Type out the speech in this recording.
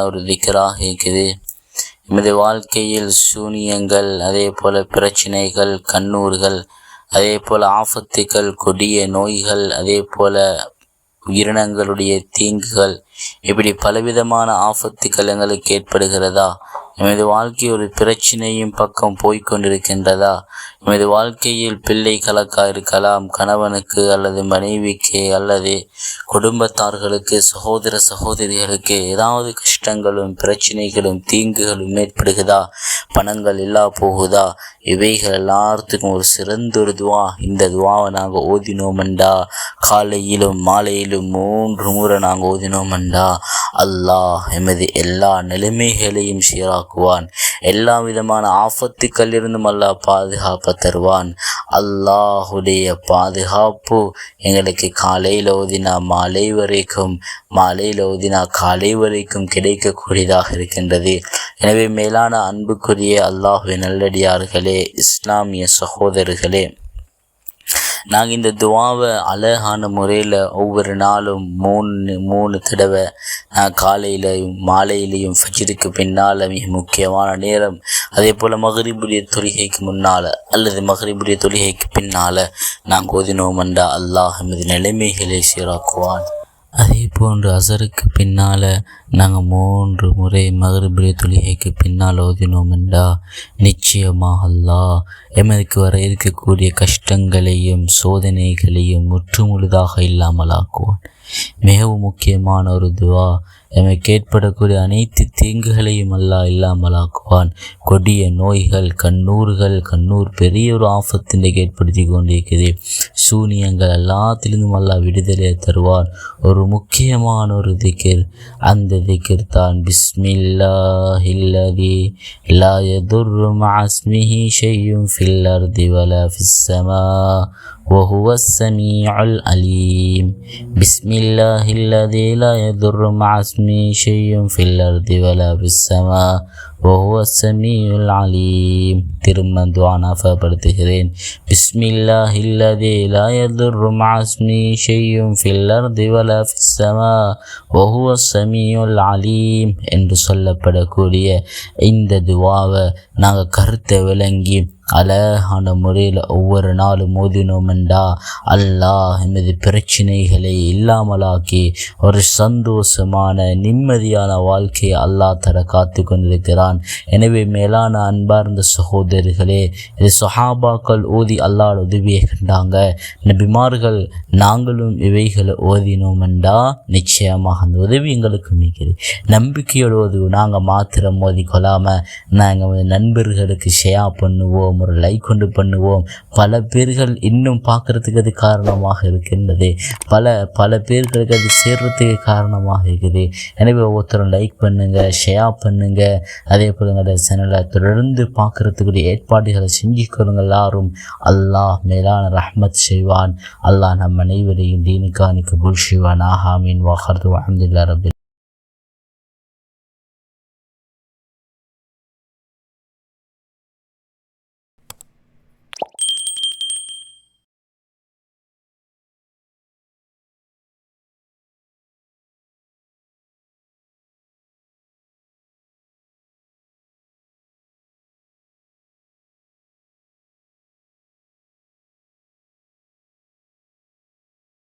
ஒரு திக்ராக இருக்குது. எமது வாழ்க்கையில் சூனியங்கள், அதே போல பிரச்சனைகள், கண்ணூர்கள், அதே போல ஆபத்துக்கள், கொடிய நோய்கள், அதே போல உயிரினங்களுடைய தீங்குகள், இப்படி பலவிதமான ஆபத்துக்கள் எங்களுக்கு ஏற்படுகிறதா? எமது வாழ்க்கை ஒரு பிரச்சனையும் பக்கம் போய்கொண்டிருக்கின்றதா? எமது வாழ்க்கையில் பிள்ளை கலக்கா இருக்கலாம், கணவனுக்கு அல்லது மனைவிக்கு அல்லது குடும்பத்தார்களுக்கு, சகோதர சகோதரிகளுக்கு ஏதாவது கஷ்டங்களும் பிரச்சனைகளும் தீங்குகளும் ஏற்படுகிறதா? பணங்கள் இல்லா போகுதா? இவைகள் எல்லாத்துக்கும் ஒரு சிறந்த ஒரு துவா. இந்த துவாவை நாங்கள் ஓதினோமெண்டா, காலையிலும் மாலையிலும் 3 முறை நாங்கள் ஓதினோமெண்டா, அல்லாஹ் எமது எல்லா நிலைமைகளையும் சீராக்குவான். எல்லா விதமான ஆபத்துக்களிலிருந்தும் அல்லாஹ் பாதுகாப்பு தருவான். அல்லாஹுடைய பாதுகாப்பு எங்களுக்கு காலையில் ஓதினா மாலை வரைக்கும், மாலையில் ஓதினா காலை வரைக்கும் கிடைக்கக்கூடியதாக இருக்கின்றது. எனவே மேலான அன்புக்குரிய அல்லாஹ்வின் நல்லடியார்களே, இஸ்லாமிய சகோதரர்களே, நாங்கள் இந்த துவாவை அழகான முறையில் ஒவ்வொரு நாளும் 3 தடவை காலையிலையும் மாலையிலையும் ஃபஜ்ருக்கு பின்னால் மிக முக்கியமான நேரம், அதே போல் மக்ரிபுடைய தொழுகைக்கு முன்னால் அல்லது மக்ரிபுடைய தொழுகைக்கு பின்னால் நாங்கள் ஓதினோமெண்டா அல்லாஹ் எமது நிலைமைகளை சீராக்குவான். அதே போன்று அசருக்கு பின்னால் நாங்கள் 3 முறை மக்ரிபுடைய தொழுகைக்கு பின்னால் ஓதினோமெண்டா நிச்சயமாக அல்லாஹ் எமக்கு வர இருக்கக்கூடிய கஷ்டங்களையும் சோதனைகளையும் முற்றுமுழுதாக இல்லாமலாக்குவான். மிகவும் முக்கியமான ஒரு துவா. எமக்கு ஏற்படக்கூடிய அனைத்து தீங்குகளையும் அல்லாஹ் இல்லாமலாக்குவான். கொடிய நோய்கள், கண்ணூர் பெரிய ஒரு ஆபத்தினை ஏற்படுத்தி கொண்டிருக்குது. சூனியங்கள் எல்லாத்திலிருந்தும் அல்லாஹ் விடுதலை தருவான். ஒரு முக்கியமான ஒரு திக்ர், அந்த திக்ர் தான் பிஸ்மில்லாஹில்லதி லா யதுர்ரு மஅ இஸ்மிஹி ஷைஉன் ஃபில் அர்தி வலா ஃபிஸ் ஸமா وهو السميع العليم. بسم الله الذي لا يضر مع اسمه شيء في الأرض ولا في السماء وهو السميع العليم. திரும்ப துஆ ஞாபகப்படுத்துகிறேன். بسم الله الذي لا يضر مع اسمه شيء في الأرض ولا في السماء وهو السميع العليم என்று சொல்லப்படக்கூடிய இந்த துஆவை நாங்கள் கருத்தை விளங்கி அழகான முறையில் ஒவ்வொரு நாளும் ஓதினோமெண்டா அல்லாஹ் எமது பிரச்சனைகளை இல்லாமலாக்கி ஒரு சந்தோஷமான நிம்மதியான வாழ்க்கையை அல்லாஹ் தர காத்து கொண்டிருக்கிறான். எனவே மேலான அன்பார்ந்த சகோதரர்களே, இது சஹாபாக்கள் ஓதி அல்லாஹ் உதவியை கண்டாங்க. நபிமார்கள் நாங்களும் இவைகளை ஓதினோமெண்டா நிச்சயமாக அந்த உதவி எங்களுக்கு மிகுது. நம்பிக்கையோடு ஓதுவோம். நாங்கள் மாத்திரம் ஓதிக்கொள்ளாமல் நாங்கள் நண்பர்களுக்கு ஷேர் பண்ணுவோம், ஒரு லைக் கொண்டு பண்ணுவோம். பல பேர்கள் இன்னும் பார்க்குறதுக்கு அது காரணமாக இருக்கின்றது. பல பேர்களுக்கு அது சேர்றதுக்கு காரணமாக இருக்குது. எனவே ஒவ்வொருத்தரும் லைக் பண்ணுங்கள், ஷேர் பண்ணுங்கள். அதே போல் எங்களோட சேனலை தொடர்ந்து பார்க்குறதுக்குரிய ஏற்பாடுகளை செஞ்சுக்கொள்ளுங்க. எல்லாரும் அல்லாஹ் மேலான ரஹ்மத் செய்வான். அல்லாஹ் நம் அனைவரையும் தீனுக்காக கபூல் செய்வான். ஆமீன். வஹர்து அல்ஹம்துலில்லாஹி ரப்பில்